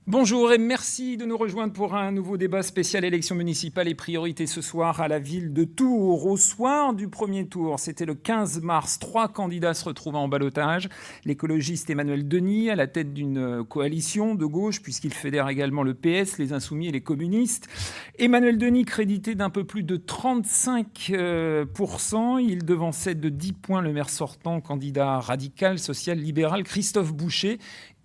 Bonjour et merci de nous rejoindre pour un nouveau débat spécial élections municipales et priorités ce soir à la ville de Tours. Au soir du premier tour, c'était le 15 mars, 3 candidats se retrouvaient en ballottage. L'écologiste Emmanuel Denis à la tête d'une coalition de gauche puisqu'il fédère également le PS, les Insoumis et les communistes. Emmanuel Denis crédité d'un peu plus de 35%. Il devançait de 10 points le maire sortant, candidat radical, social, libéral, Christophe Boucher.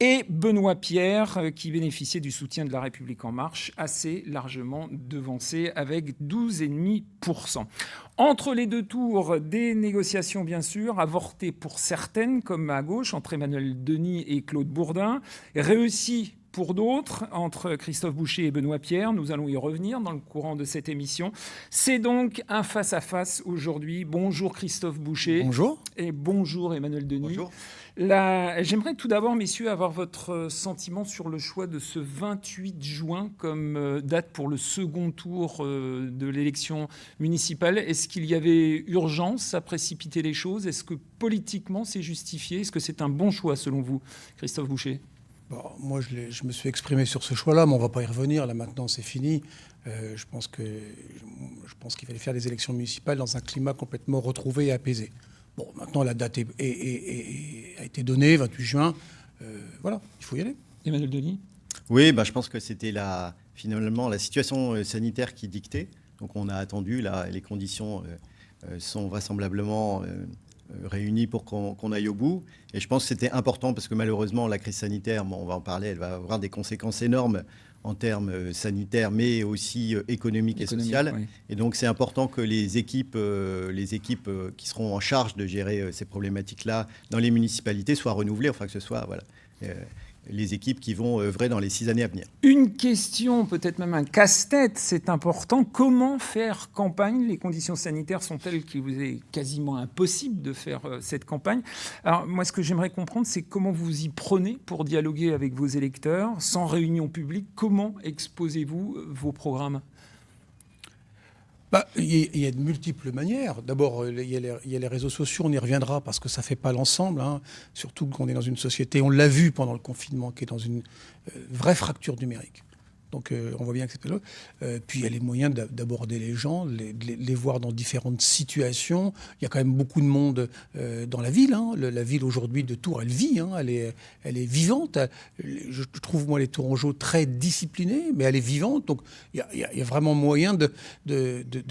Et Benoît Pierre, qui bénéficiait du soutien de La République En Marche, assez largement devancé avec 12,5%. Entre les deux tours, des négociations bien sûr, avortées pour certaines, comme à gauche, entre Emmanuel Denis et Claude Bourdin, réussies pour d'autres, entre Christophe Boucher et Benoît Pierre. Nous allons y revenir dans le courant de cette émission. C'est donc un face-à-face aujourd'hui. Bonjour Christophe Boucher. Bonjour. Et bonjour Emmanuel Denis. Bonjour. J'aimerais tout d'abord, messieurs, avoir votre sentiment sur le choix de ce 28 juin comme date pour le second tour de l'élection municipale. Est-ce qu'il y avait urgence à précipiter les choses? Est-ce que politiquement c'est justifié? Est-ce que c'est un bon choix selon vous, Christophe Boucher? Bon, moi, je me suis exprimé sur ce choix-là, mais on ne va pas y revenir. Là, maintenant, c'est fini. Je pense qu'il fallait faire des élections municipales dans un climat complètement retrouvé et apaisé. Bon, maintenant, la date a été donnée, 28 juin. Voilà, il faut y aller. Emmanuel Denis? Oui, je pense que c'était finalement la situation sanitaire qui dictait. Donc on a attendu, là, les conditions sont vraisemblablement réunies pour qu'on aille au bout. Et je pense que c'était important parce que malheureusement, la crise sanitaire, on va en parler, elle va avoir des conséquences énormes en termes sanitaires, mais aussi économiques et sociales. Oui. Et donc, c'est important que les équipes qui seront en charge de gérer ces problématiques-là dans les municipalités soient renouvelées, enfin que ce soit les équipes qui vont œuvrer dans les 6 années à venir. Une question, peut-être même un casse-tête, c'est important. Comment faire campagne? Les conditions sanitaires sont telles qu'il vous est quasiment impossible de faire cette campagne. Alors moi, ce que j'aimerais comprendre, c'est comment vous y prenez pour dialoguer avec vos électeurs, sans réunion publique. Comment exposez-vous vos programmes? Il y a de multiples manières. D'abord, il y a les réseaux sociaux, on y reviendra parce que ça ne fait pas l'ensemble. Surtout qu'on est dans une société, on l'a vu pendant le confinement, qui est dans une vraie fracture numérique. Donc on voit bien que c'est pas là. Puis il y a les moyens d'aborder les gens, les voir dans différentes situations. Il y a quand même beaucoup de monde dans la ville. La ville aujourd'hui de Tours, elle vit, elle est vivante. Je trouve moi les Tourangeaux très disciplinés, mais elle est vivante. Donc il y a vraiment moyen de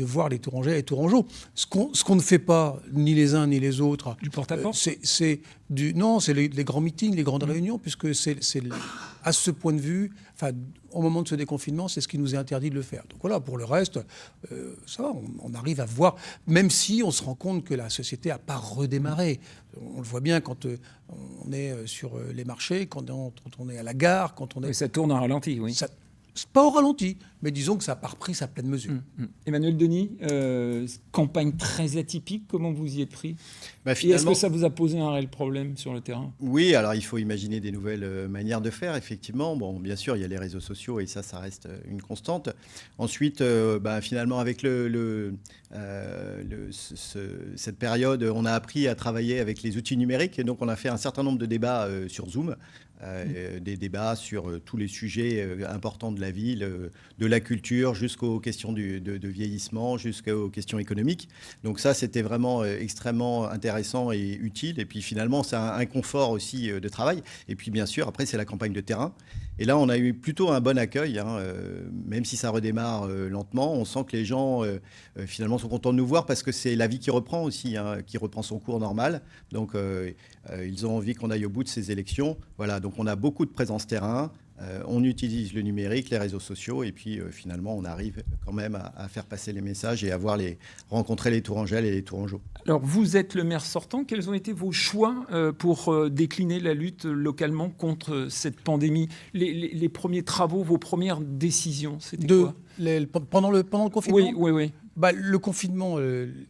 voir les Tourangeais et les Tourangeaux. Ce qu'on ne fait pas, ni les uns ni les autres, du porte-à-porte, c'est les grands meetings, les grandes réunions, puisque c'est à ce point de vue, au moment de ce déconfinement, c'est ce qui nous est interdit de le faire. Donc voilà, pour le reste, ça va, on arrive à voir, même si on se rend compte que la société n'a pas redémarré. On le voit bien quand on est sur les marchés, quand on est à la gare, quand on est... Mais ça tourne en ralenti, oui. C'est pas au ralenti, mais disons que ça n'a pas repris sa pleine mesure. Emmanuel Denis, campagne très atypique, comment vous y êtes pris? Finalement... Est-ce que ça vous a posé un réel problème sur le terrain? Oui, alors il faut imaginer des nouvelles manières de faire, effectivement. Bon, bien sûr, il y a les réseaux sociaux et ça reste une constante. Ensuite, finalement, avec cette période, on a appris à travailler avec les outils numériques et donc on a fait un certain nombre de débats sur Zoom. Des débats sur tous les sujets importants de la ville, de la culture jusqu'aux questions de vieillissement, jusqu'aux questions économiques. Donc ça, c'était vraiment extrêmement intéressant et utile. Et puis finalement, c'est un confort aussi de travail. Et puis bien sûr, après, c'est la campagne de terrain. Et là, on a eu plutôt un bon accueil, même si ça redémarre lentement. On sent que les gens, finalement, sont contents de nous voir parce que c'est la vie qui reprend aussi, qui reprend son cours normal. Donc, ils ont envie qu'on aille au bout de ces élections. Voilà, donc on a beaucoup de présence terrain. On utilise le numérique, les réseaux sociaux, et puis finalement, on arrive quand même à faire passer les messages et à rencontrer les Tourangelles et les Tourangeaux. Alors, vous êtes le maire sortant. Quels ont été vos choix pour décliner la lutte localement contre cette pandémie? Les premiers travaux, vos premières décisions, c'était quoi? Pendant le confinement? Oui. Le confinement,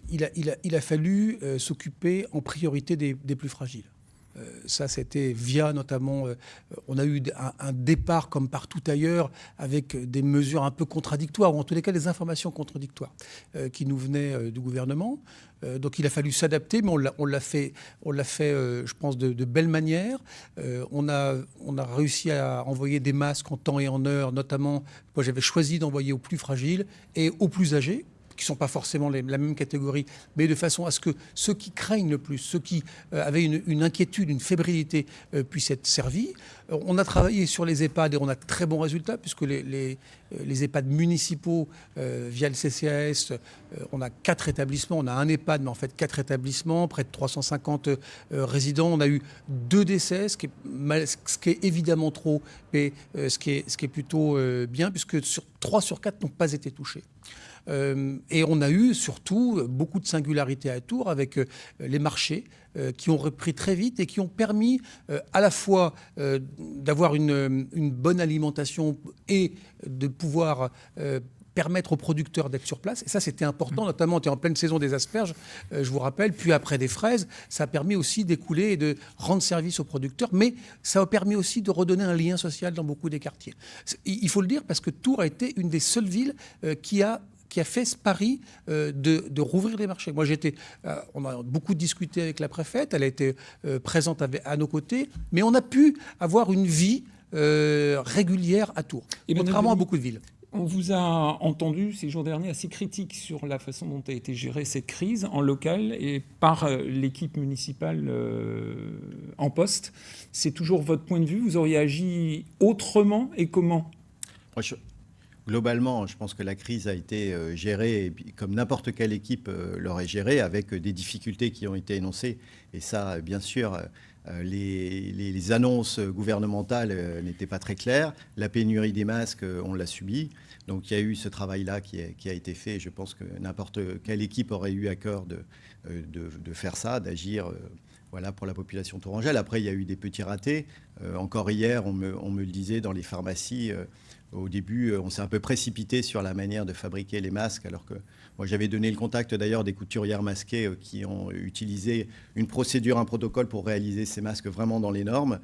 il a fallu s'occuper en priorité des plus fragiles. Ça, c'était via notamment, on a eu un départ comme partout ailleurs avec des mesures un peu contradictoires, ou en tous les cas des informations contradictoires qui nous venaient du gouvernement. Donc il a fallu s'adapter, mais on l'a fait, je pense, de belle manière. On a réussi à envoyer des masques en temps et en heure, notamment, moi j'avais choisi d'envoyer aux plus fragiles et aux plus âgés, qui ne sont pas forcément la même catégorie, mais de façon à ce que ceux qui craignent le plus, ceux qui avaient une inquiétude, une fébrilité, puissent être servis. On a travaillé sur les EHPAD et on a de très bons résultats, puisque les EHPAD municipaux, via le CCAS, on a 4 établissements. On a un EHPAD, mais en fait 4 établissements, près de 350 résidents. On a eu 2 décès, ce qui est évidemment trop, mais ce qui est plutôt bien, puisque 3 sur 4 n'ont pas été touchés. Et on a eu surtout beaucoup de singularités à Tours avec les marchés qui ont repris très vite et qui ont permis à la fois d'avoir une bonne alimentation et de pouvoir permettre aux producteurs d'être sur place. Et ça, c'était important, notamment on était en pleine saison des asperges, je vous rappelle, puis après des fraises. Ça a permis aussi d'écouler et de rendre service aux producteurs, mais ça a permis aussi de redonner un lien social dans beaucoup des quartiers. Il faut le dire parce que Tours a été une des seules villes qui a fait ce pari de rouvrir les marchés. Moi, on a beaucoup discuté avec la préfète, elle a été présente à nos côtés, mais on a pu avoir une vie régulière à Tours, contrairement à beaucoup de villes. On vous a entendu ces jours derniers assez critique sur la façon dont a été gérée cette crise en local et par l'équipe municipale en poste. C'est toujours votre point de vue? Vous auriez agi autrement et comment? Globalement, je pense que la crise a été gérée comme n'importe quelle équipe l'aurait gérée, avec des difficultés qui ont été énoncées. Et ça, bien sûr, les annonces gouvernementales n'étaient pas très claires. La pénurie des masques, on l'a subie. Donc il y a eu ce travail-là qui a été fait. Je pense que n'importe quelle équipe aurait eu à cœur de faire ça, d'agir voilà, pour la population tourangelle. Après, il y a eu des petits ratés. Encore hier, on me le disait dans les pharmacies. Au début, on s'est un peu précipité sur la manière de fabriquer les masques, alors que moi, j'avais donné le contact d'ailleurs des couturières masquées qui ont utilisé une procédure, un protocole pour réaliser ces masques vraiment dans les normes.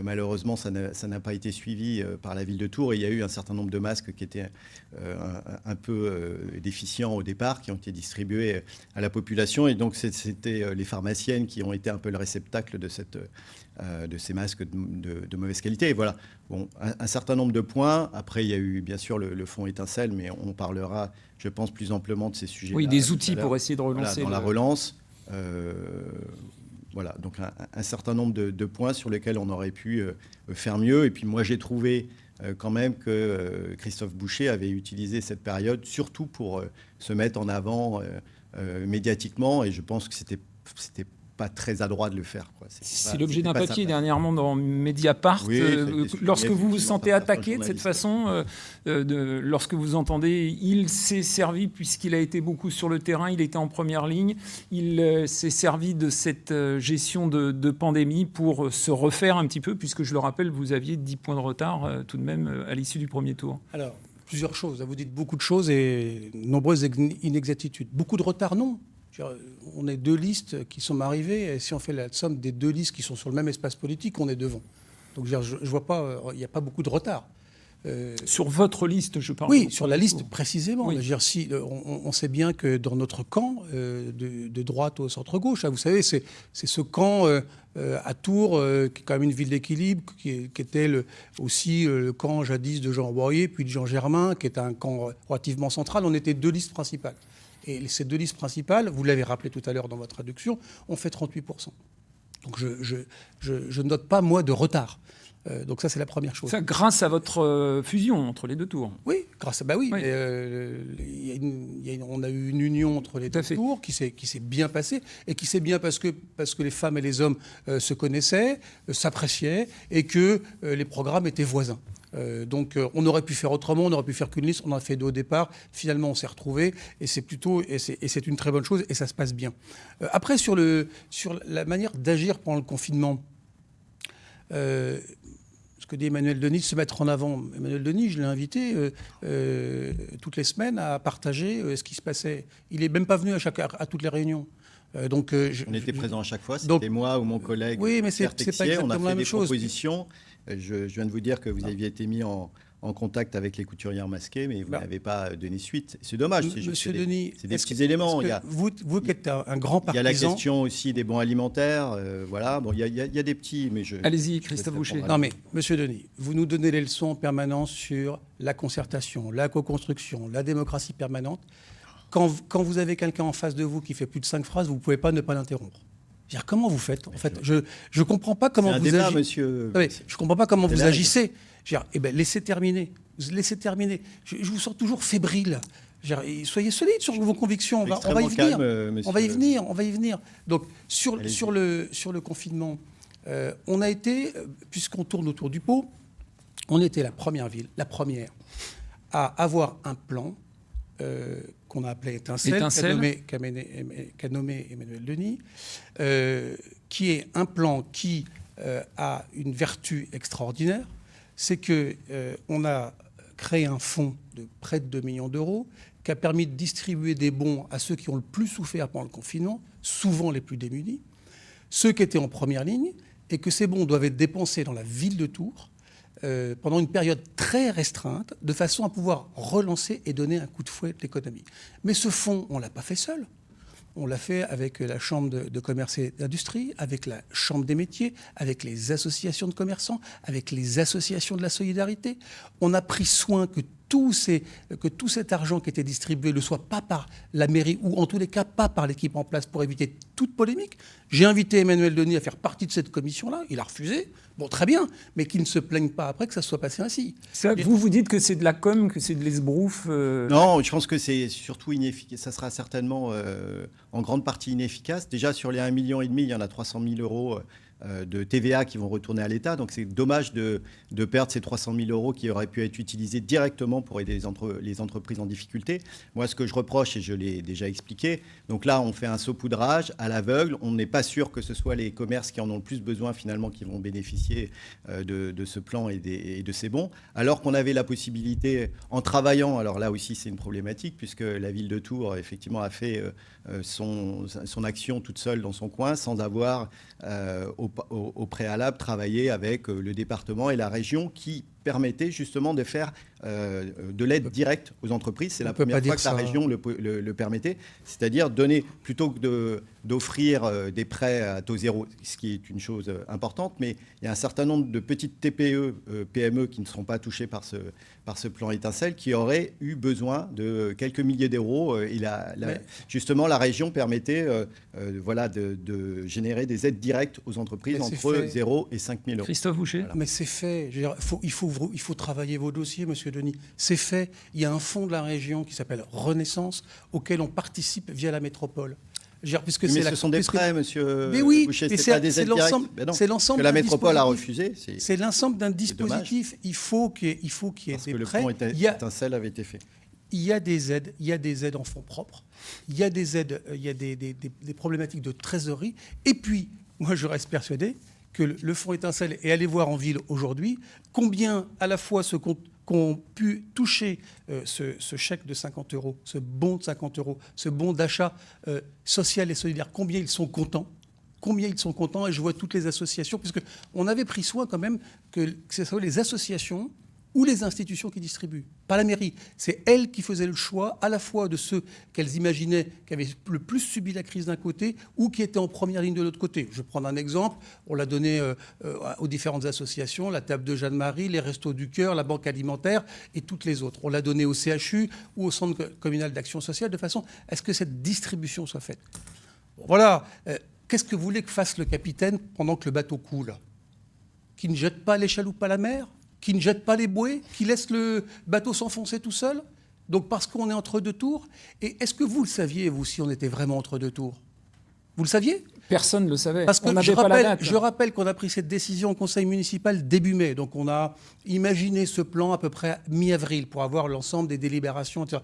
Malheureusement, ça n'a pas été suivi par la ville de Tours. Et il y a eu un certain nombre de masques qui étaient un peu déficients au départ, qui ont été distribués à la population. Et donc, c'était les pharmaciennes qui ont été un peu le réceptacle de ces masques de mauvaise qualité. Et voilà, bon, un certain nombre de points. Après, il y a eu bien sûr le fonds étincelle, mais on parlera, je pense, plus amplement de ces sujets. Oui, des outils pour essayer de relancer. Voilà, dans la relance. Voilà, donc un certain nombre de points sur lesquels on aurait pu faire mieux. Et puis moi, j'ai trouvé quand même que Christophe Boucher avait utilisé cette période surtout pour se mettre en avant médiatiquement. Et je pense que c'était pas très adroit de le faire. C'est l'objet d'un papier dernièrement dans Mediapart. Oui, lorsque vous vous sentez attaqué de cette façon, lorsque vous entendez « il s'est servi puisqu'il a été beaucoup sur le terrain, il était en première ligne, il s'est servi de cette gestion de pandémie pour se refaire un petit peu », puisque je le rappelle, vous aviez 10 points de retard tout de même à l'issue du premier tour. Alors, plusieurs choses. Vous dites beaucoup de choses et nombreuses inexactitudes. Beaucoup de retard, non. On est 2 listes qui sont arrivées, et si on fait la somme des 2 listes qui sont sur le même espace politique, on est devant. Donc je ne vois pas, il n'y a pas beaucoup de retard. Sur votre liste, je parle. Oui, sur la liste précisément. Oui. Si, on sait bien que dans notre camp, de droite au centre-gauche, vous savez, c'est ce camp à Tours, qui est quand même une ville d'équilibre, qui était aussi le camp jadis de Jean Royer, puis de Jean Germain, qui est un camp relativement central. On était 2 listes principales. Et ces 2 listes principales, vous l'avez rappelé tout à l'heure dans votre traduction, ont fait 38%. Donc je ne note pas, moi, de retard. Donc ça, c'est la première chose. Ça, grâce à votre fusion entre les 2 tours. Oui, grâce à... oui. On a eu une union entre les 2 tours qui s'est bien passée, et qui s'est bien parce que les femmes et les hommes se connaissaient, s'appréciaient, et que les programmes étaient voisins. Donc on aurait pu faire autrement, on aurait pu faire qu'une liste, on en a fait 2 au départ, finalement on s'est retrouvés, et c'est une très bonne chose, et ça se passe bien. Après, sur la manière d'agir pendant le confinement, ce que dit Emmanuel Denis, se mettre en avant. Emmanuel Denis, je l'ai invité toutes les semaines à partager ce qui se passait. Il n'est même pas venu à toutes les réunions. On était présents à chaque fois, c'était moi ou mon collègue Pierre Texier. On a fait des propositions. Je viens de vous dire que vous aviez été mis en contact avec les couturières masquées, mais vous n'avez pas donné suite. C'est dommage. Monsieur Denis, c'est des petits éléments. Vous qui êtes un grand partisan... Il y a la question aussi des bons alimentaires. Voilà. Bon, il y a des petits... mais Allez-y, Christophe Boucher. Non mais, monsieur Denis, vous nous donnez les leçons en permanence sur la concertation, la co-construction, la démocratie permanente. Quand vous avez quelqu'un en face de vous qui fait plus de 5 phrases, vous ne pouvez pas ne pas l'interrompre. Comment vous faites ? En fait, je comprends pas comment vous agissez. Monsieur. Je comprends pas comment vous agissez. Laissez terminer. Laissez terminer. Je vous sens toujours fébrile. Soyez solide sur vos convictions. On va y venir. On va y venir. Donc sur le confinement, on a été, puisqu'on tourne autour du pot, on était la première ville, à avoir un plan qu'on a appelé Étincelle. qu'a nommé Emmanuel Denis, qui est un plan qui a une vertu extraordinaire, c'est qu'on a créé un fonds de près de 2 millions d'euros qui a permis de distribuer des bons à ceux qui ont le plus souffert pendant le confinement, souvent les plus démunis, ceux qui étaient en première ligne, et que ces bons doivent être dépensés dans la ville de Tours pendant une période très restreinte, de façon à pouvoir relancer et donner un coup de fouet à l'économie. Mais ce fonds, on ne l'a pas fait seul. On l'a fait avec la Chambre de commerce et d'industrie, avec la Chambre des métiers, avec les associations de commerçants, avec les associations de la solidarité. On a pris soin que tout cet argent qui était distribué ne soit pas par la mairie, ou en tous les cas pas par l'équipe en place, pour éviter toute polémique. J'ai invité Emmanuel Denis à faire partie de cette commission-là. Il a refusé. Bon, très bien, mais qu'il ne se plaigne pas après que ça soit passé ainsi. Vous dites que c'est de la com, que c'est de l'esbrouf Non, je pense que c'est surtout inefficace. Ça sera certainement en grande partie inefficace. Déjà, sur les 1,5 million, il y en a 300 000 euros de TVA qui vont retourner à l'État. Donc c'est dommage de perdre ces 300 000 euros qui auraient pu être utilisés directement pour aider les entreprises en difficulté. Moi, ce que je reproche, et je l'ai déjà expliqué, donc là, on fait un saupoudrage à l'aveugle. On n'est pas sûr que ce soit les commerces qui en ont le plus besoin, finalement, qui vont bénéficier de ce plan et de ces bons. Alors qu'on avait la possibilité, en travaillant, alors là aussi, c'est une problématique, puisque la ville de Tours, effectivement, a fait son action toute seule dans son coin, sans avoir au préalable travaillé avec le département et la région qui permettait justement de faire de l'aide directe aux entreprises. C'est la première fois que la région le permettait, c'est-à-dire donner, plutôt que d'offrir des prêts à taux zéro, ce qui est une chose importante, mais il y a un certain nombre de petites TPE, PME qui ne seront pas touchées par ce plan Étincelle, qui auraient eu besoin de quelques milliers d'euros. Et justement, la région permettait de générer des aides directes aux entreprises entre 0 et 5 000 euros. Christophe Boucher. Mais c'est fait. Il faut travailler vos dossiers, monsieur Denis. C'est fait. Il y a un fonds de la région qui s'appelle Renaissance, auquel on participe via la métropole. Ce sont des prêts, monsieur Boucher, c'est pas des aides directes. C'est l'ensemble que la métropole a refusé. C'est l'ensemble d'un dispositif. Il faut qu'il y ait des prêts. Parce que le plan Étincelle avait été fait. Il y a des aides en fonds propres. Il y a des aides, il y a des problématiques de trésorerie. Et puis, moi, je reste persuadé que le fonds Étincelle, et allez voir en ville aujourd'hui, combien à la fois qu'ont pu toucher ce chèque de 50 euros, ce bon de 50 euros, ce bon d'achat social et solidaire, combien ils sont contents. Et je vois toutes les associations, puisque on avait pris soin quand même que ce soit les associations ou les institutions qui distribuent, pas la mairie. C'est elles qui faisaient le choix à la fois de ceux qu'elles imaginaient qui avaient le plus subi la crise d'un côté ou qui étaient en première ligne de l'autre côté. Je vais prendre un exemple. On l'a donné aux différentes associations, la table de Jeanne-Marie, les Restos du Cœur, la Banque alimentaire et toutes les autres. On l'a donné au CHU ou au Centre communal d'action sociale de façon à ce que cette distribution soit faite. Bon, voilà. Qu'est-ce que vous voulez que fasse le capitaine pendant que le bateau coule ? Qu'il ne jette pas les chaloupes à la mer ? Qui ne jette pas les bouées, qui laisse le bateau s'enfoncer tout seul, donc parce qu'on est entre deux tours. Et est-ce que vous le saviez, vous, si on était vraiment entre deux tours ? Vous le saviez ? Personne ne le savait. Parce que je rappelle qu'on a pris cette décision au conseil municipal début mai. Donc on a imaginé ce plan à peu près mi-avril pour avoir l'ensemble des délibérations, etc.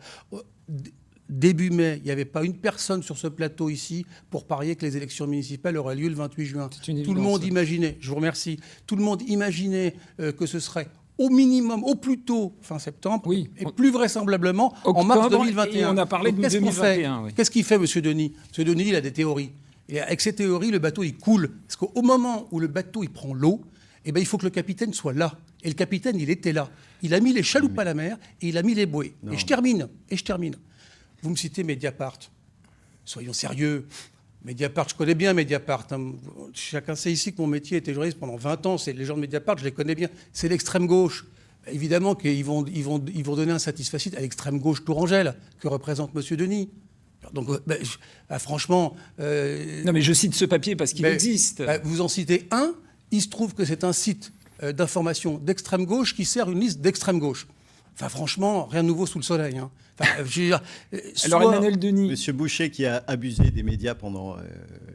Début mai, il n'y avait pas une personne sur ce plateau ici pour parier que les élections municipales auraient lieu le 28 juin. Tout le monde imaginait, je vous remercie, tout le monde imaginait que ce serait au minimum, au plus tôt, fin septembre, Oui. et plus vraisemblablement en Octobre, mars 2021. et on a parlé Donc, de qu'est-ce qu'on 2021, fait oui. Qu'est-ce qu'il fait, M. Denis? M. Denis, il a des théories. Et avec ces théories, le bateau, il coule. Parce qu'au moment où le bateau, il prend l'eau, eh ben, il faut que le capitaine soit là. Et le capitaine, il était là. Il a mis les chaloupes à la mer et il a mis les bouées. Et je termine. Vous me citez Mediapart. Soyons sérieux. Mediapart, je connais bien Mediapart. Hein. Chacun sait ici que mon métier était journaliste pendant 20 ans. Les gens de Mediapart, je les connais bien. C'est l'extrême gauche. Évidemment qu'ils vont donner un satisfacit à l'extrême gauche tourangelle que représente M. Denis. Donc, franchement... Non, mais je cite ce papier parce qu'il existe. Vous en citez un. Il se trouve que c'est un site d'information d'extrême gauche qui sert une liste d'extrême gauche. Enfin, franchement, rien de nouveau sous le soleil. Hein. Enfin, je veux dire, Alors, Emmanuel Denis. Monsieur Boucher, qui a abusé des médias pendant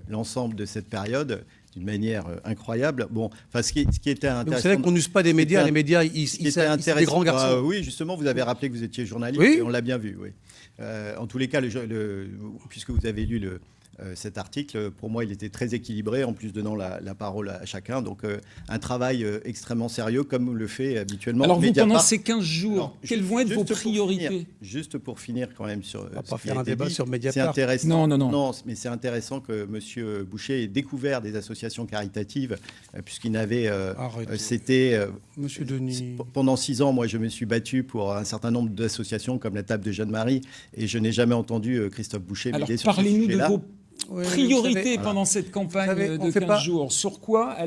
l'ensemble de cette période, d'une manière incroyable. Bon, enfin, ce qui était intéressant. Vous savez qu'on n'use pas des médias. Les médias, ils sont des grands garçons. Oui, justement, vous avez rappelé que vous étiez journaliste. Oui. Et on l'a bien vu. Oui. En tous les cas, puisque vous avez lu cet article, pour moi, il était très équilibré, en plus donnant la parole à chacun. Donc, un travail extrêmement sérieux, comme le fait habituellement. Alors, vous, Mediapart. pendant ces 15 jours, quelles vont être vos priorités? Juste pour finir, quand même, sur. On va pas faire un débat sur Mediapart. C'est intéressant. Non, mais c'est intéressant que M. Boucher ait découvert des associations caritatives, puisqu'il n'avait. C'était. Monsieur Denis. Pendant 6 ans, moi, je me suis battu pour un certain nombre d'associations, comme la Table de Jeanne-Marie, et je n'ai jamais entendu Christophe Boucher Alors, m'aider sur ce parlez-nous de sujet-là. vos priorités pendant cette campagne de 15 jours. Sur quoi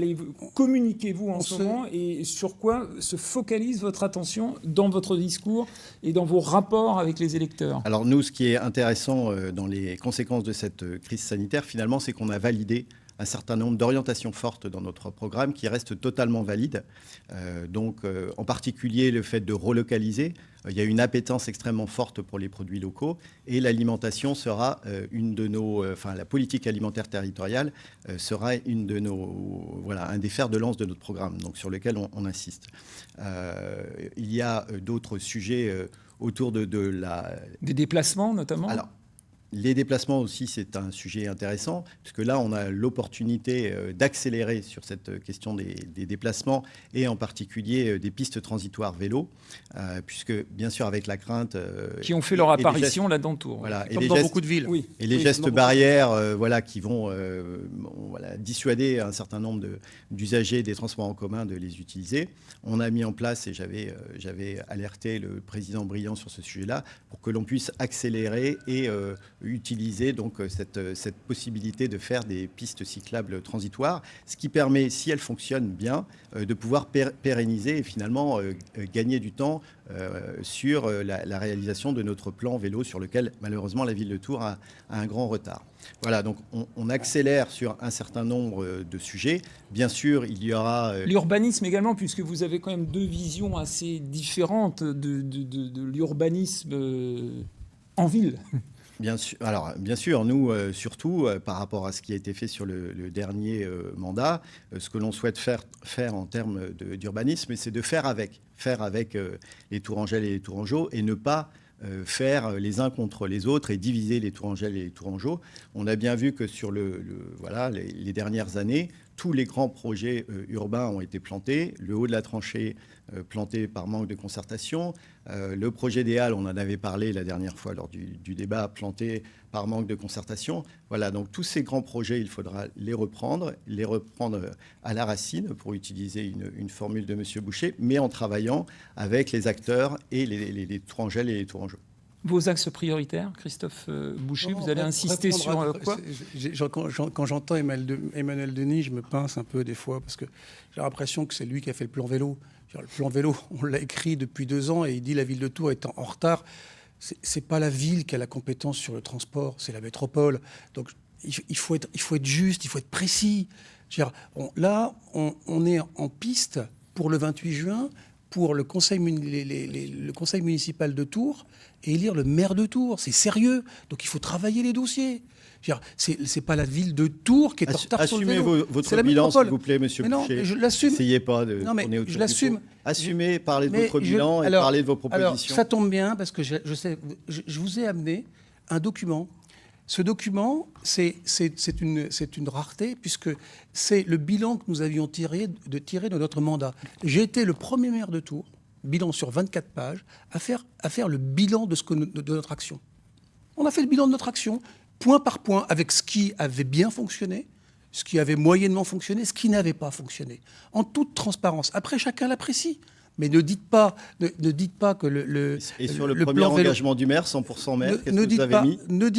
communiquez-vous en ce moment et sur quoi se focalise votre attention dans votre discours et dans vos rapports avec les électeurs? Alors nous, ce qui est intéressant dans les conséquences de cette crise sanitaire, finalement, c'est qu'on a validé un certain nombre d'orientations fortes dans notre programme qui restent totalement valides. En particulier, le fait de relocaliser. Il y a une appétence extrêmement forte pour les produits locaux et l'alimentation sera la politique alimentaire territoriale sera un des fers de lance de notre programme, donc sur lequel on insiste. Il y a d'autres sujets autour des déplacements notamment. Alors, les déplacements aussi, c'est un sujet intéressant, parce que là, on a l'opportunité d'accélérer sur cette question des déplacements, et en particulier des pistes transitoires vélo, puisque, bien sûr, avec la crainte... qui ont fait leur apparition là dans le tour. Voilà, comme dans beaucoup de villes. Oui. Et les gestes barrières qui vont dissuader un certain nombre d'usagers des transports en commun de les utiliser. On a mis en place, et j'avais alerté le président Briand sur ce sujet-là, pour que l'on puisse accélérer et utiliser donc cette possibilité de faire des pistes cyclables transitoires, ce qui permet, si elles fonctionnent bien, de pouvoir pérenniser et finalement gagner du temps sur la réalisation de notre plan vélo sur lequel malheureusement la ville de Tours a un grand retard. Voilà, donc on accélère sur un certain nombre de sujets. Bien sûr, il y aura... L'urbanisme également, puisque vous avez quand même deux visions assez différentes de l'urbanisme en ville. Bien sûr, nous, surtout, par rapport à ce qui a été fait sur le dernier mandat, ce que l'on souhaite faire en termes d'urbanisme, c'est de faire avec les Tourangelles et les Tourangeaux, et ne pas faire les uns contre les autres et diviser les Tourangelles et les Tourangeaux. On a bien vu que sur les dernières années, tous les grands projets urbains ont été plantés. Le haut de la tranchée planté par manque de concertation. Le projet des Halles, on en avait parlé la dernière fois lors du débat, planté par manque de concertation. Voilà, donc tous ces grands projets, il faudra les reprendre à la racine, pour utiliser une formule de M. Boucher, mais en travaillant avec les acteurs et les Tourangelles et les Tourangeaux. Vos axes prioritaires, Christophe Boucher, vous allez insister sur quoi? Quand j'entends Emmanuel Denis, je me pince un peu des fois, parce que j'ai l'impression que c'est lui qui a fait le plan vélo. Le plan vélo, on l'a écrit depuis 2 ans, et il dit la ville de Tours est en retard. C'est pas la ville qui a la compétence sur le transport, c'est la métropole. Donc il faut être juste, il faut être précis. On est en piste pour le 28 juin, pour le conseil municipal de Tours, et élire le maire de Tours. C'est sérieux. Donc il faut travailler les dossiers. C'est pas la ville de Tours qui est en retard sur le vélo. Assumez votre bilan, s'il vous plaît, monsieur Boucher. Mais je l'assume. N'essayez pas de tourner autour je l'assume. Assumez, parlez de votre bilan et parlez de vos propositions. Alors, ça tombe bien, parce que je vous ai amené un document Ce document, c'est une rareté, puisque c'est le bilan que nous avions tiré de notre mandat. J'ai été le premier maire de Tours, bilan sur 24 pages, à faire le bilan de notre action. On a fait le bilan de notre action, point par point, avec ce qui avait bien fonctionné, ce qui avait moyennement fonctionné, ce qui n'avait pas fonctionné. En toute transparence. Après, chacun l'apprécie. Mais ne dites pas que le Et sur le le premier plan vélo- engagement du maire, 100% maire, qu'est-ce ne que dites vous avez pas, mis? ne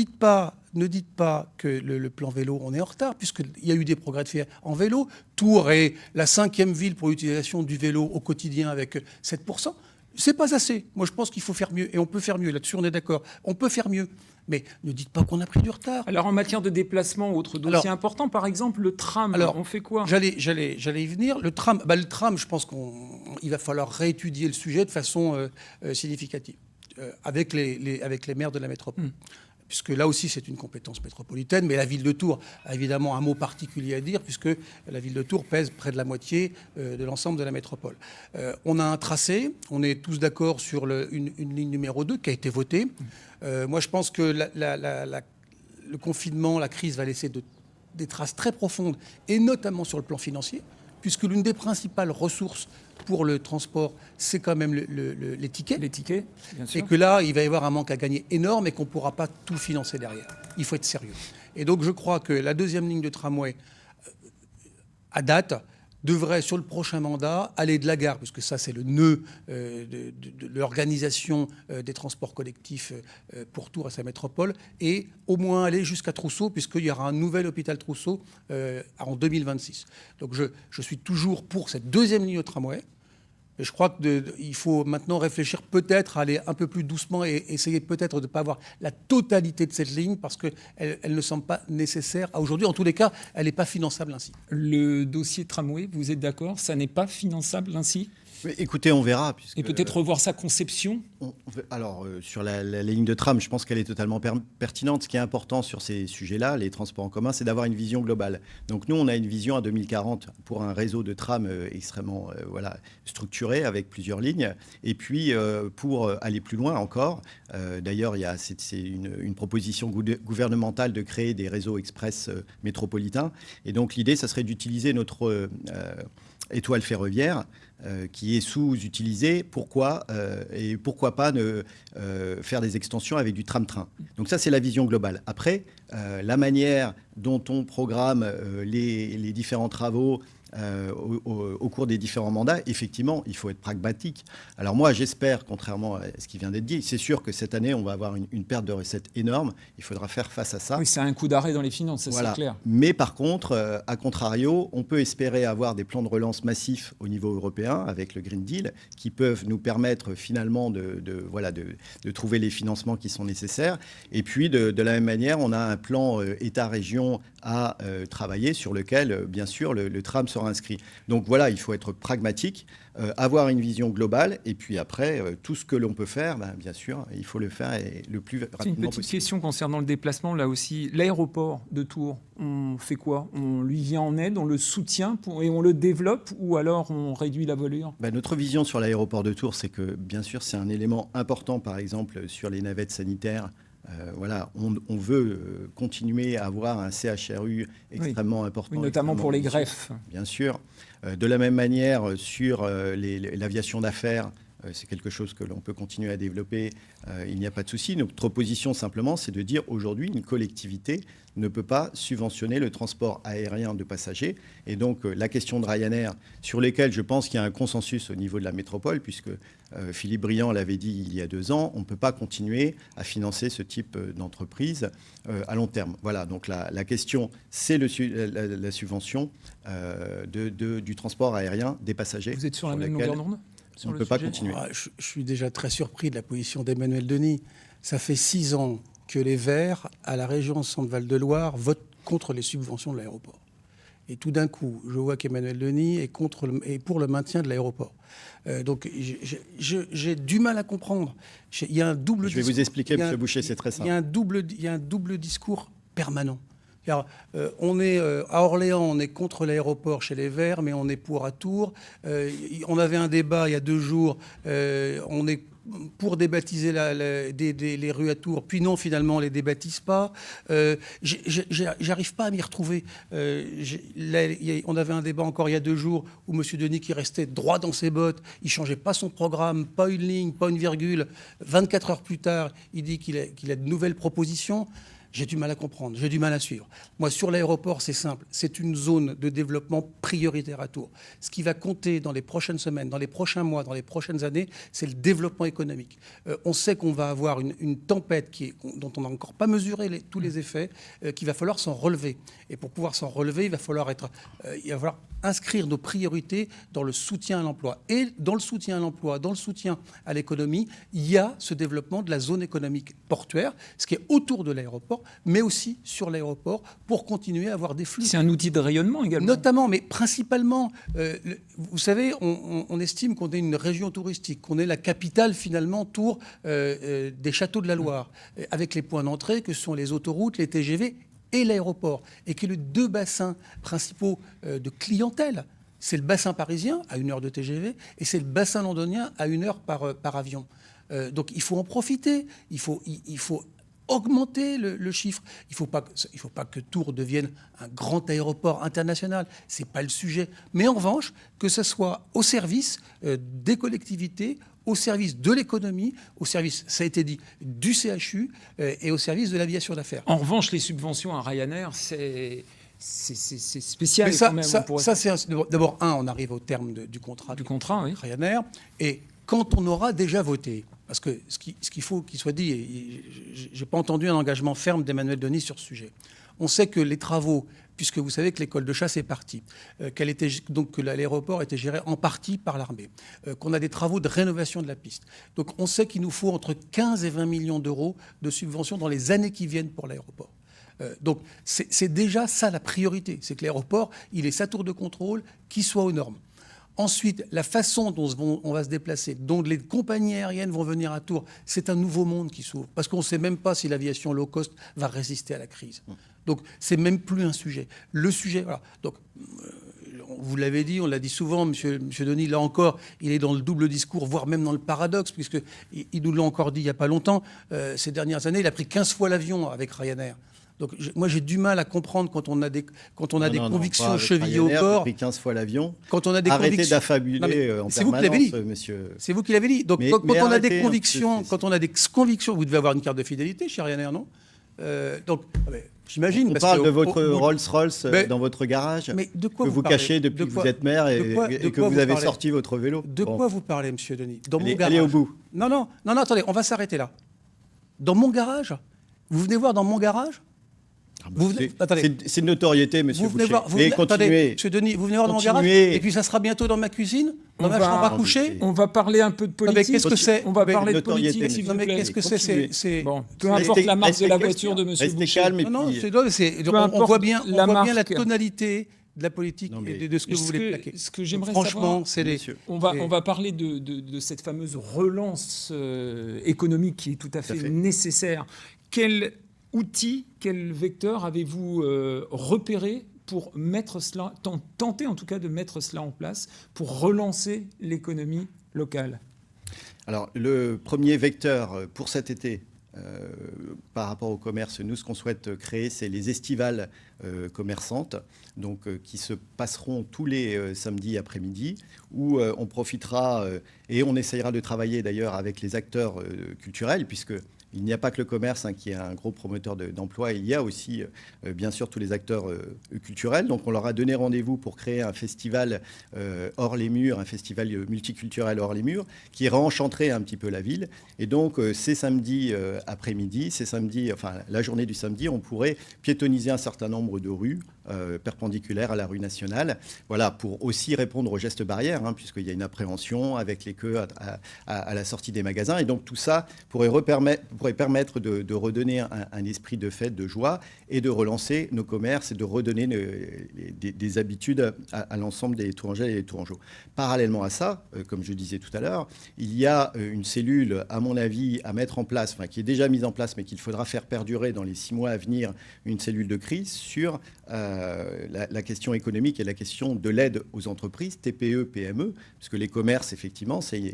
dites pas que le plan vélo, on est en retard, puisqu'il y a eu des progrès de fait en vélo. Tours est la 5e ville pour l'utilisation du vélo au quotidien avec 7%. C'est pas assez. Moi, je pense qu'il faut faire mieux. Et on peut faire mieux. Là-dessus, on est d'accord. On peut faire mieux. Mais ne dites pas qu'on a pris du retard. Alors, en matière de déplacement, autre dossier important, par exemple, le tram, on fait quoi? J'allais y venir. Le tram, je pense qu'il va falloir réétudier le sujet de façon significative avec les maires de la métropole. Puisque là aussi, c'est une compétence métropolitaine. Mais la ville de Tours a évidemment un mot particulier à dire, puisque la ville de Tours pèse près de la moitié de l'ensemble de la métropole. On a un tracé. On est tous d'accord sur une ligne numéro 2 qui a été votée. Moi, je pense que le confinement, la crise va laisser des traces très profondes, et notamment sur le plan financier, puisque l'une des principales ressources pour le transport, c'est quand même les tickets. Les tickets, bien sûr. Et que là, il va y avoir un manque à gagner énorme et qu'on ne pourra pas tout financer derrière. Il faut être sérieux. Et donc, je crois que la deuxième ligne de tramway, à date, devrait, sur le prochain mandat, aller de la gare, puisque ça, c'est le nœud de l'organisation des transports collectifs pour Tours et sa métropole, et au moins aller jusqu'à Trousseau, puisqu'il y aura un nouvel hôpital Trousseau en 2026. Donc je suis toujours pour cette deuxième ligne de tramway. Et je crois qu'il faut maintenant réfléchir peut-être à aller un peu plus doucement et essayer peut-être de ne pas avoir la totalité de cette ligne parce qu'elle ne semble pas nécessaire à aujourd'hui. En tous les cas, elle n'est pas finançable ainsi. Le dossier tramway, vous êtes d'accord? Ça n'est pas finançable ainsi? Mais écoutez, on verra. Puisque, Et peut-être revoir sa conception? Alors, sur la ligne de tram, je pense qu'elle est totalement pertinente. Ce qui est important sur ces sujets-là, les transports en commun, c'est d'avoir une vision globale. Donc nous, on a une vision à 2040 pour un réseau de tram extrêmement structuré avec plusieurs lignes. Et puis, pour aller plus loin encore, d'ailleurs, c'est une proposition gouvernementale de créer des réseaux express métropolitains. Et donc l'idée, ça serait d'utiliser notre étoile ferroviaire qui est sous-utilisée. Pourquoi et pourquoi pas faire des extensions avec du tram-train. Donc ça, c'est la vision globale. Après, la manière dont on programme les différents travaux au cours des différents mandats, effectivement, il faut être pragmatique. Alors moi, j'espère, contrairement à ce qui vient d'être dit, c'est sûr que cette année, on va avoir une perte de recettes énorme. Il faudra faire face à ça. Oui, c'est un coup d'arrêt dans les finances, ça, voilà. c'est clair. Mais par contre, à contrario, on peut espérer avoir des plans de relance massifs au niveau européen avec le Green Deal qui peuvent nous permettre finalement de trouver les financements qui sont nécessaires. Et puis, de la même manière, on a un plan État-région à travailler sur lequel, bien sûr, le tram sera inscrit. Donc voilà, il faut être pragmatique, avoir une vision globale, et puis après, tout ce que l'on peut faire, bien sûr, il faut le faire le plus rapidement possible. C'est une petite question concernant le déplacement, là aussi. L'aéroport de Tours, on fait quoi? On lui vient en aide, on le soutient et on le développe, ou alors on réduit la voilure? Notre vision sur l'aéroport de Tours, c'est que, bien sûr, c'est un élément important, par exemple, sur les navettes sanitaires. On veut continuer à avoir un CHRU extrêmement important. Oui, notamment pour les greffes. Bien sûr. De la même manière, sur l'aviation d'affaires, c'est quelque chose que l'on peut continuer à développer. Il n'y a pas de souci. Notre position, simplement, c'est de dire aujourd'hui, une collectivité ne peut pas subventionner le transport aérien de passagers. Et donc, la question de Ryanair, sur lesquelles je pense qu'il y a un consensus au niveau de la métropole, puisque Philippe Briand l'avait dit il y a 2 ans, on ne peut pas continuer à financer ce type d'entreprise à long terme. Voilà, donc la question, c'est la subvention du transport aérien des passagers. Vous êtes sur la même longueur d'onde? On ne peut pas continuer. Je suis déjà très surpris de la position d'Emmanuel Denis. Ça fait 6 ans que les Verts, à la région Centre-Val de Loire, votent contre les subventions de l'aéroport. Et tout d'un coup, je vois qu'Emmanuel Denis est pour le maintien de l'aéroport. Donc, j'ai du mal à comprendre. Il y a un double discours. Je vais vous expliquer, M. Boucher, c'est très simple. Il y a un double discours permanent. Car, on est à Orléans, on est contre l'aéroport chez les Verts, mais on est pour à Tours. On avait un débat il y a 2 jours, on est pour débaptiser les rues à Tours, puis non, finalement, on ne les débaptise pas. J'arrive pas à m'y retrouver. On avait un débat encore il y a 2 jours où M. Denis, qui restait droit dans ses bottes, il ne changeait pas son programme, pas une ligne, pas une virgule. 24 heures plus tard, il dit qu'il a de nouvelles propositions. J'ai du mal à comprendre, j'ai du mal à suivre. Moi, sur l'aéroport, c'est simple. C'est une zone de développement prioritaire à Tours. Ce qui va compter dans les prochaines semaines, dans les prochains mois, dans les prochaines années, c'est le développement économique. On sait qu'on va avoir une tempête dont on n'a encore pas mesuré tous les effets, qu'il va falloir s'en relever. Et pour pouvoir s'en relever, il va falloir inscrire nos priorités dans le soutien à l'emploi. Et dans le soutien à l'emploi, dans le soutien à l'économie, il y a ce développement de la zone économique portuaire, ce qui est autour de l'aéroport, mais aussi sur l'aéroport, pour continuer à avoir des flux. C'est un outil de rayonnement également. Notamment, mais principalement, vous savez, on estime qu'on est une région touristique, qu'on est la capitale finalement, Tours, des châteaux de la Loire, avec les points d'entrée que sont les autoroutes, les TGV et l'aéroport, et que les 2 bassins principaux de clientèle, c'est le bassin parisien à 1 heure de TGV et c'est le bassin londonien à 1 heure par avion. Donc il faut en profiter, il faut augmenter le chiffre. Il ne faut pas que Tours devienne un grand aéroport international, ce n'est pas le sujet. Mais en revanche, que ce soit au service des collectivités, au service de l'économie, au service, ça a été dit, du CHU et au service de l'aviation d'affaires. En revanche, les subventions à Ryanair, c'est spécial. Mais ça, quand même, d'abord, on arrive au terme du contrat oui. Ryanair, et quand on aura déjà voté, parce que ce qu'il faut qu'il soit dit, et je n'ai pas entendu un engagement ferme d'Emmanuel Denis sur ce sujet, on sait que les travaux, puisque vous savez que l'école de chasse est partie, que l'aéroport était géré en partie par l'armée, qu'on a des travaux de rénovation de la piste. Donc on sait qu'il nous faut entre 15 et 20 millions d'euros de subventions dans les années qui viennent pour l'aéroport. Donc c'est déjà ça la priorité, c'est que l'aéroport, il ait sa tour de contrôle qui soit aux normes. Ensuite, la façon dont on va se déplacer, dont les compagnies aériennes vont venir à Tours, c'est un nouveau monde qui s'ouvre. Parce qu'on ne sait même pas si l'aviation low cost va résister à la crise. Donc, c'est même plus un sujet. Le sujet, voilà. Donc, vous l'avez dit, on l'a dit souvent, monsieur Denis, là encore, il est dans le double discours, voire même dans le paradoxe, puisqu'il nous l'a encore dit il n'y a pas longtemps. Ces dernières années, il a pris 15 fois l'avion avec Ryanair. Donc, moi, j'ai du mal à comprendre quand on a des convictions chevillées au corps. Pris 15 fois l'avion. Quand on a des Arrêtez d'affabuler en permanence, vous qui l'avez dit. Monsieur. C'est vous qui l'avez dit. Donc, quand on a des convictions, vous devez avoir une carte de fidélité chez Ryanair, non j'imagine. On parle de votre Rolls-Royce dans votre garage, mais de quoi que vous cachez depuis que vous êtes maire et que vous avez sorti votre vélo. De quoi vous parlez, monsieur Denis? Dans mon garage. Allez au bout. Non, attendez, on va s'arrêter là. Dans mon garage? Vous venez voir dans mon garage? C'est une notoriété, monsieur Boucher. Attendez, monsieur Denis, vous venez voir dans mon garage, et puis ça sera bientôt dans ma cuisine, dans ma chambre à coucher. On va parler un peu de politique. Qu'est-ce que c'est? On va parler de politique, s'il vous plaît. Qu'est-ce que c'est? Bon, peu importe la marque de la voiture de monsieur Boucher. Calme. On voit bien la tonalité de la politique et de ce que vous voulez plaquer. Ce que j'aimerais savoir, on va parler de cette fameuse relance économique qui est tout à fait nécessaire. Quel outil, quel vecteur avez-vous repéré pour tenter en tout cas de mettre cela en place pour relancer l'économie locale? Alors, le premier vecteur pour cet été, par rapport au commerce, nous, ce qu'on souhaite créer, c'est les estivales commerçantes, donc qui se passeront tous les samedis après-midi, où on profitera et on essayera de travailler d'ailleurs avec les acteurs culturels, puisque il n'y a pas que le commerce qui est un gros promoteur d'emploi, il y a aussi bien sûr tous les acteurs culturels. Donc on leur a donné rendez-vous pour créer un festival hors les murs, un festival multiculturel hors les murs, qui réenchanterait un petit peu la ville. Et donc ces samedis après-midi, la journée du samedi, on pourrait piétoniser un certain nombre de rues perpendiculaires à la rue nationale, voilà, pour aussi répondre aux gestes barrières, puisqu'il y a une appréhension avec les queues à la sortie des magasins. Et donc tout ça pourrait permettre de redonner un esprit de fête, de joie, et de relancer nos commerces et de redonner des habitudes à l'ensemble des Tourangelles et des Tourangeaux. Parallèlement à ça, comme je disais tout à l'heure, il y a une cellule, à mon avis, à mettre en place, qui est déjà mise en place, mais qu'il faudra faire perdurer dans les 6 mois à venir, une cellule de crise sur la question économique et la question de l'aide aux entreprises, TPE, PME, parce que les commerces, effectivement, c'est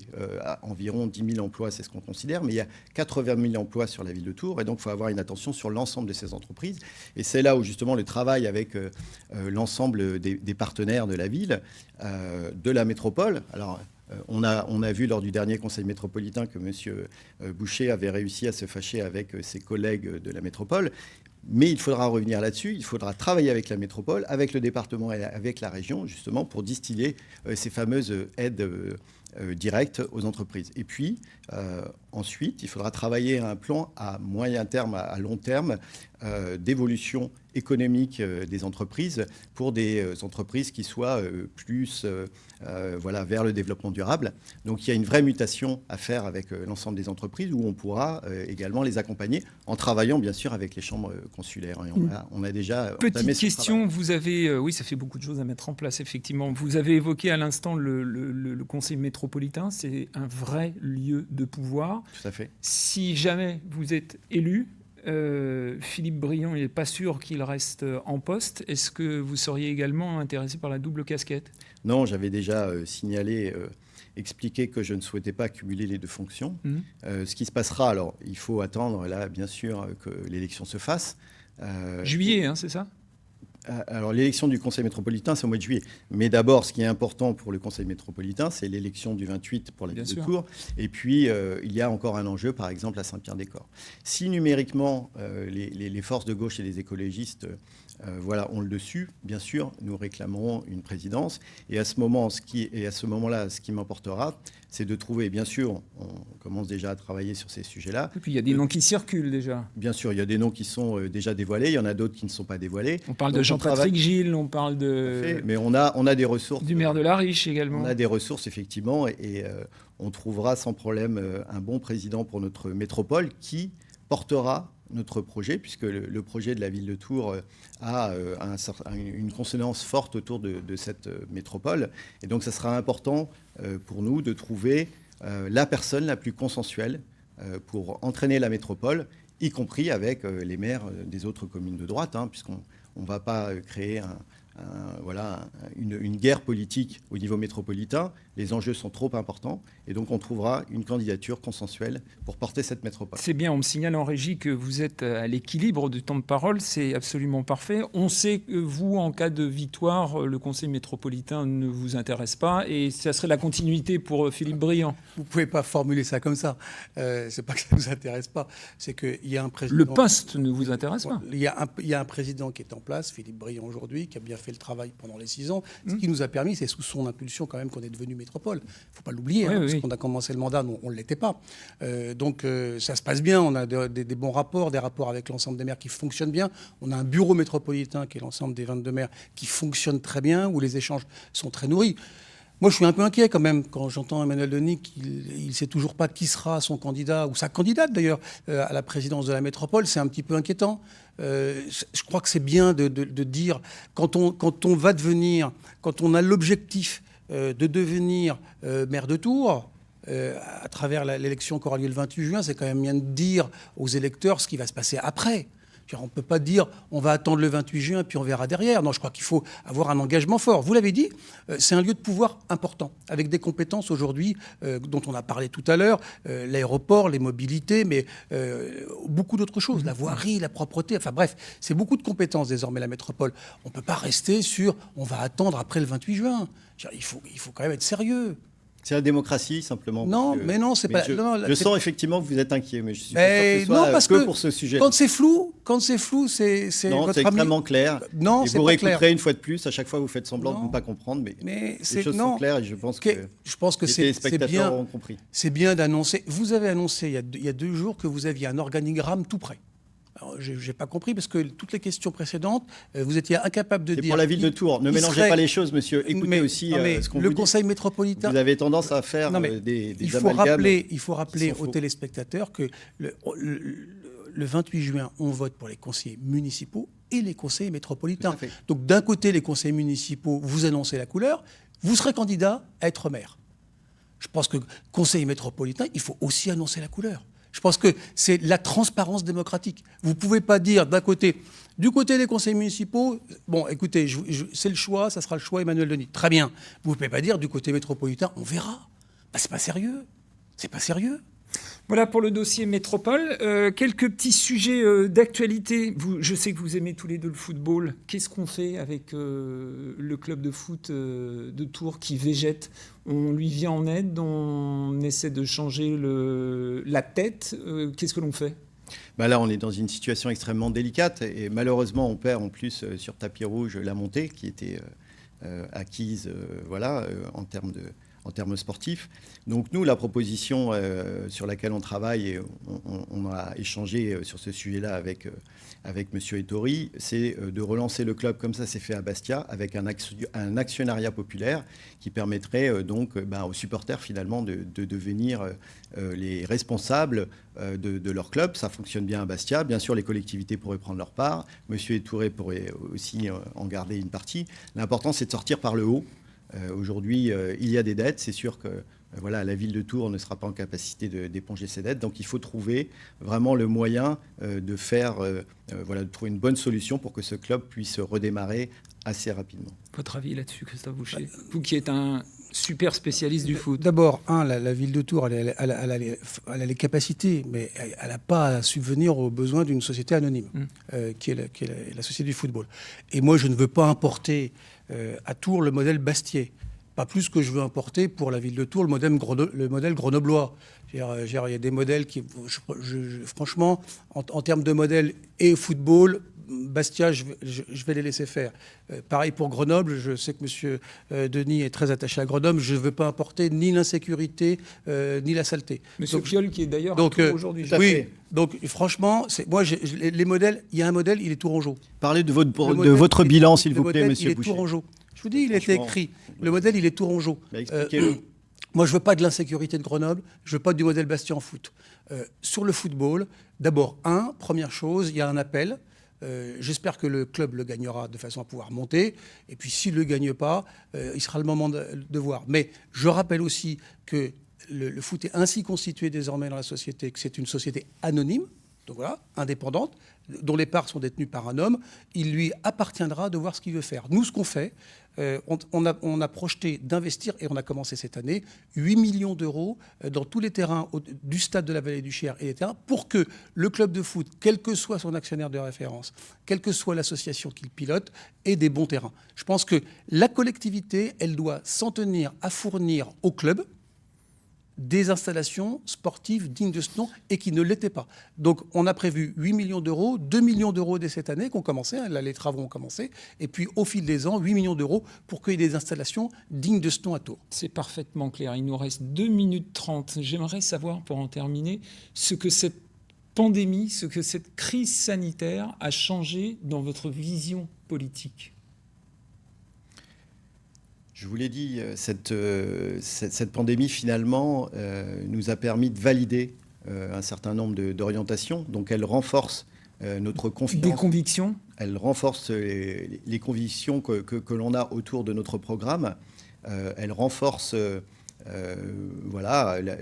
environ 10 000 emplois, c'est ce qu'on considère, mais il y a 80 000 emplois sur la ville de Tours, et donc il faut avoir une attention sur l'ensemble de ces entreprises. Et c'est là où, justement, le travail avec l'ensemble des partenaires de la ville, de la métropole. Alors, on a vu lors du dernier conseil métropolitain que M. Boucher avait réussi à se fâcher avec ses collègues de la métropole. Mais il faudra revenir là-dessus, il faudra travailler avec la métropole, avec le département et avec la région, justement, pour distiller ces fameuses aides directes aux entreprises. Et puis, ensuite, il faudra travailler à un plan à moyen terme, à long terme, d'évolution économique des entreprises pour des entreprises qui soient plus vers le développement durable. Donc il y a une vraie mutation à faire avec l'ensemble des entreprises où on pourra également les accompagner en travaillant bien sûr avec les chambres consulaires. Et on a déjà petite question, vous avez, oui, ça fait beaucoup de choses à mettre en place effectivement. Vous avez évoqué à l'instant le conseil métropolitain, c'est un vrai lieu de pouvoir. Tout à fait. Si jamais vous êtes élu, Philippe Briand, il n'est pas sûr qu'il reste en poste. Est-ce que vous seriez également intéressé par la double casquette ? Non, j'avais déjà signalé, expliqué que je ne souhaitais pas cumuler les deux fonctions. Ce qui se passera, alors il faut attendre là, bien sûr, que l'élection se fasse. Juillet, hein, c'est ça ? Alors l'élection du conseil métropolitain, c'est au mois de juillet. Mais d'abord, ce qui est important pour le conseil métropolitain, c'est l'élection du 28 pour la ville de Tours. Et puis, il y a encore un enjeu, par exemple, à Saint-Pierre-des-Corps. Si numériquement, les forces de gauche et les écologistes ont le dessus, bien sûr, nous réclamerons une présidence. Et à ce moment-là, ce qui m'importera, c'est de trouver, bien sûr, on commence déjà à travailler sur ces sujets-là. Et puis il y a des noms qui circulent déjà. Bien sûr, il y a des noms qui sont déjà dévoilés, il y en a d'autres qui ne sont pas dévoilés. On parle de Jean-Patrick Gilles, on parle de... Mais on a des ressources. Du maire de La Riche également. On a des ressources, effectivement, et on trouvera sans problème un bon président pour notre métropole qui portera notre projet, puisque le projet de la ville de Tours a une consonance forte autour de cette métropole. Et donc, ça sera important pour nous de trouver la personne la plus consensuelle pour entraîner la métropole, y compris avec les maires des autres communes de droite, puisqu'on ne va pas créer une guerre politique au niveau métropolitain. Les enjeux sont trop importants et donc on trouvera une candidature consensuelle pour porter cette métropole. C'est bien, on me signale en régie que vous êtes à l'équilibre du temps de parole, c'est absolument parfait. On sait que vous, en cas de victoire, le conseil métropolitain ne vous intéresse pas et ça serait la continuité pour Philippe Briand. Vous ne pouvez pas formuler ça comme ça. C'est pas que ça ne nous intéresse pas, c'est qu'il y a un président... Le poste ne vous intéresse pas. Il y a un président qui est en place, Philippe Briand aujourd'hui, qui a bien fait le travail pendant les 6 ans. Ce qui nous a permis, c'est sous son impulsion quand même qu'on est devenu métropole. Il ne faut pas l'oublier, parce qu'on a commencé le mandat, on ne l'était pas. Donc ça se passe bien, on a des bons rapports, des rapports avec l'ensemble des maires qui fonctionnent bien. On a un bureau métropolitain qui est l'ensemble des 22 maires qui fonctionne très bien, où les échanges sont très nourris. Moi, je suis un peu inquiet quand même quand j'entends Emmanuel Denis qu'il ne sait toujours pas qui sera son candidat, ou sa candidate d'ailleurs, à la présidence de la métropole. C'est un petit peu inquiétant. Je crois que c'est bien de dire, quand on va devenir, quand on a l'objectif de devenir maire de Tours, à travers l'élection qui aura lieu le 28 juin, c'est quand même bien de dire aux électeurs ce qui va se passer après. On ne peut pas dire on va attendre le 28 juin puis on verra derrière. Non, je crois qu'il faut avoir un engagement fort. Vous l'avez dit, c'est un lieu de pouvoir important, avec des compétences aujourd'hui dont on a parlé tout à l'heure, l'aéroport, les mobilités, mais beaucoup d'autres choses, la voirie, la propreté, enfin bref, c'est beaucoup de compétences désormais la métropole. On ne peut pas rester sur on va attendre après le 28 juin. Il faut quand même être sérieux. C'est la démocratie, simplement. Non, mais non, c'est pas... Je sens effectivement que vous êtes inquiet, mais je suis pas sûr que ce soit pour ce sujet. Quand c'est flou, c'est non, votre c'est extrêmement clair. Non, et c'est vous pas clair. réécouterez une fois de plus. À chaque fois, vous faites semblant de ne pas comprendre, mais les choses sont claires et je pense que les spectateurs auront compris. C'est bien d'annoncer. Vous avez annoncé il y a 2 jours que vous aviez un organigramme tout prêt. Je n'ai pas compris, parce que toutes les questions précédentes, vous étiez incapable de dire... C'est pour la ville de Tours. Ne mélangez pas les choses, monsieur. Écoutez aussi ce qu'on vous dit. Le conseil métropolitain... Vous avez tendance à faire des amalgames. Il faut rappeler aux téléspectateurs que le 28 juin, on vote pour les conseillers municipaux et les conseillers métropolitains. Donc d'un côté, les conseillers municipaux, vous annoncez la couleur, vous serez candidat à être maire. Je pense que conseiller métropolitain, il faut aussi annoncer la couleur. Je pense que c'est la transparence démocratique. Vous ne pouvez pas dire d'un côté, du côté des conseils municipaux, bon, écoutez, c'est le choix, ça sera le choix Emmanuel Denis. Très bien. Vous ne pouvez pas dire du côté métropolitain, on verra. Ben, c'est pas sérieux. C'est pas sérieux. Voilà pour le dossier métropole. Quelques petits sujets d'actualité. Je sais que vous aimez tous les deux le football. Qu'est-ce qu'on fait avec le club de foot de Tours qui végète? On lui vient en aide, on essaie de changer la tête. Qu'est-ce que l'on fait? Là, on est dans une situation extrêmement délicate et malheureusement, on perd en plus sur tapis rouge la montée qui était acquise en termes sportifs. Donc nous, la proposition sur laquelle on travaille, et on a échangé sur ce sujet-là avec M. Ettori, c'est de relancer le club comme ça s'est fait à Bastia, avec un actionnariat populaire qui permettrait aux supporters finalement de devenir les responsables de leur club. Ça fonctionne bien à Bastia. Bien sûr, les collectivités pourraient prendre leur part. M. Ettori pourrait aussi en garder une partie. L'important, c'est de sortir par le haut. Aujourd'hui, il y a des dettes. C'est sûr que la ville de Tours ne sera pas en capacité d'éponger ces dettes. Donc il faut trouver vraiment le moyen de trouver une bonne solution pour que ce club puisse redémarrer assez rapidement. Votre avis là-dessus, Christophe Boucher? Vous qui êtes un super spécialiste du foot. D'abord, la ville de Tours, elle a les capacités, mais elle n'a pas à subvenir aux besoins d'une société anonyme, qui est la société du football. Et moi, je ne veux pas importer à Tours le modèle Bastiais. Pas plus que je veux importer pour la ville de Tours le modèle grenoblois. Il y a des modèles qui, franchement, en termes de modèle et football, Bastia, je vais les laisser faire. Pareil pour Grenoble, je sais que M. Denis est très attaché à Grenoble, je ne veux pas importer ni l'insécurité, ni la saleté. M. Piolle, qui est d'ailleurs aujourd'hui. Oui, donc franchement, les modèles, il y a un modèle, il est tourangeau. Parlez de votre bilan, s'il vous plaît, M. Boucher. Il est tourangeau. Je vous dis, il était écrit. Le modèle, il est tourangeau. Expliquez-le. Moi, je ne veux pas de l'insécurité de Grenoble, je ne veux pas du modèle Bastia en foot. Sur le football, d'abord, première chose, il y a un appel. J'espère que le club le gagnera de façon à pouvoir monter. Et puis, s'il ne le gagne pas, il sera le moment de voir. Mais je rappelle aussi que le foot est ainsi constitué désormais dans la société, que c'est une société anonyme, donc voilà, indépendante, dont les parts sont détenues par un homme. Il lui appartiendra de voir ce qu'il veut faire. Nous, ce qu'on fait, on a projeté d'investir, et on a commencé cette année, 8 millions d'euros dans tous les terrains du stade de la Vallée du Cher et les terrains, pour que le club de foot, quel que soit son actionnaire de référence, quelle que soit l'association qu'il pilote, ait des bons terrains. Je pense que la collectivité, elle doit s'en tenir à fournir au club des installations sportives dignes de ce nom et qui ne l'étaient pas. Donc on a prévu 8 millions d'euros, 2 millions d'euros dès cette année qui ont commencé, là les travaux ont commencé, et puis au fil des ans, 8 millions d'euros pour qu'il y ait des installations dignes de ce nom à Tours. C'est parfaitement clair. Il nous reste 2 minutes 30. J'aimerais savoir, pour en terminer, ce que cette pandémie, ce que cette crise sanitaire a changé dans votre vision politique. Je vous l'ai dit, cette pandémie, finalement, nous a permis de valider un certain nombre d'orientations. Donc, elle renforce notre confiance. Des convictions. Elle renforce les convictions que l'on a autour de notre programme. Elle renforce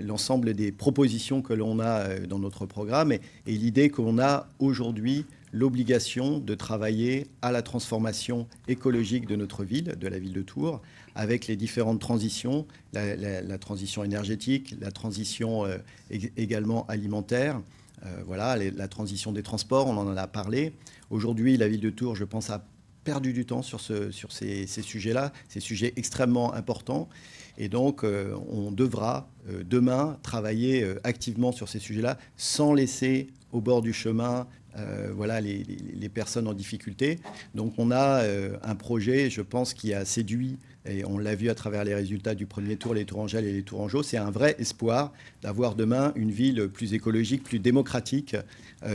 l'ensemble des propositions que l'on a dans notre programme et l'idée qu'on a aujourd'hui l'obligation de travailler à la transformation écologique de notre ville, de la ville de Tours, avec les différentes transitions, la transition énergétique, la transition également alimentaire, la transition des transports, on en a parlé. Aujourd'hui, la ville de Tours, je pense, a perdu du temps sur ces sujets-là, ces sujets extrêmement importants. Et donc, on devra demain travailler activement sur ces sujets-là, sans laisser au bord du chemin les personnes en difficulté. Donc on a un projet, je pense, qui a séduit, et on l'a vu à travers les résultats du premier tour, les Tourangelles et les Tourangeaux. C'est un vrai espoir d'avoir demain une ville plus écologique, plus démocratique,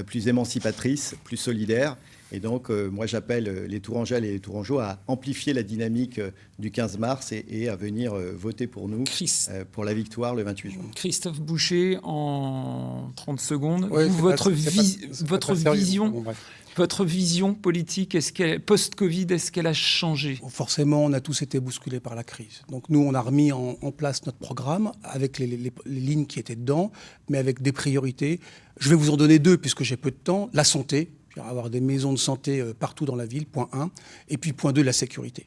plus émancipatrice, plus solidaire. Et donc, moi, j'appelle les Tourangeales et les Tourangeaux à amplifier la dynamique du 15 mars et à venir voter pour nous, pour la victoire le 28 juin. Christophe Boucher, en 30 secondes, Ouais, votre sérieux. vision... Bon, bref. Votre vision politique, post-Covid, est-ce qu'elle a changé ? Forcément, on a tous été bousculés par la crise. Donc nous, on a remis en place notre programme avec les lignes qui étaient dedans, mais avec des priorités. Je vais vous en donner 2 puisque j'ai peu de temps. La santé, avoir des maisons de santé partout dans la ville, point 1. Et puis point 2, la sécurité.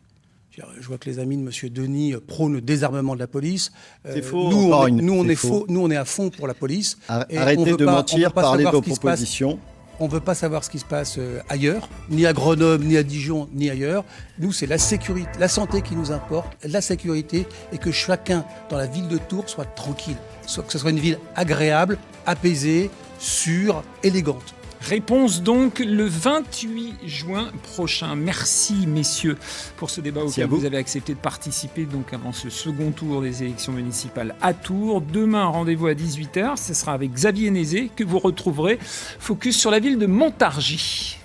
Je vois que les amis de M. Denis prônent le désarmement de la police. C'est faux. Nous, on est à fond pour la police. Arrêtez de mentir, parlez de vos propositions. On ne veut pas savoir ce qui se passe ailleurs, ni à Grenoble, ni à Dijon, ni ailleurs. Nous, c'est la sécurité, la santé qui nous importe, la sécurité, et que chacun dans la ville de Tours soit tranquille, que ce soit une ville agréable, apaisée, sûre, élégante. Réponse donc le 28 juin prochain. Merci messieurs pour ce débat auquel vous avez accepté de participer donc avant ce second tour des élections municipales à Tours. Demain, rendez-vous à 18h, ce sera avec Xavier Nézet que vous retrouverez. Focus sur la ville de Montargis.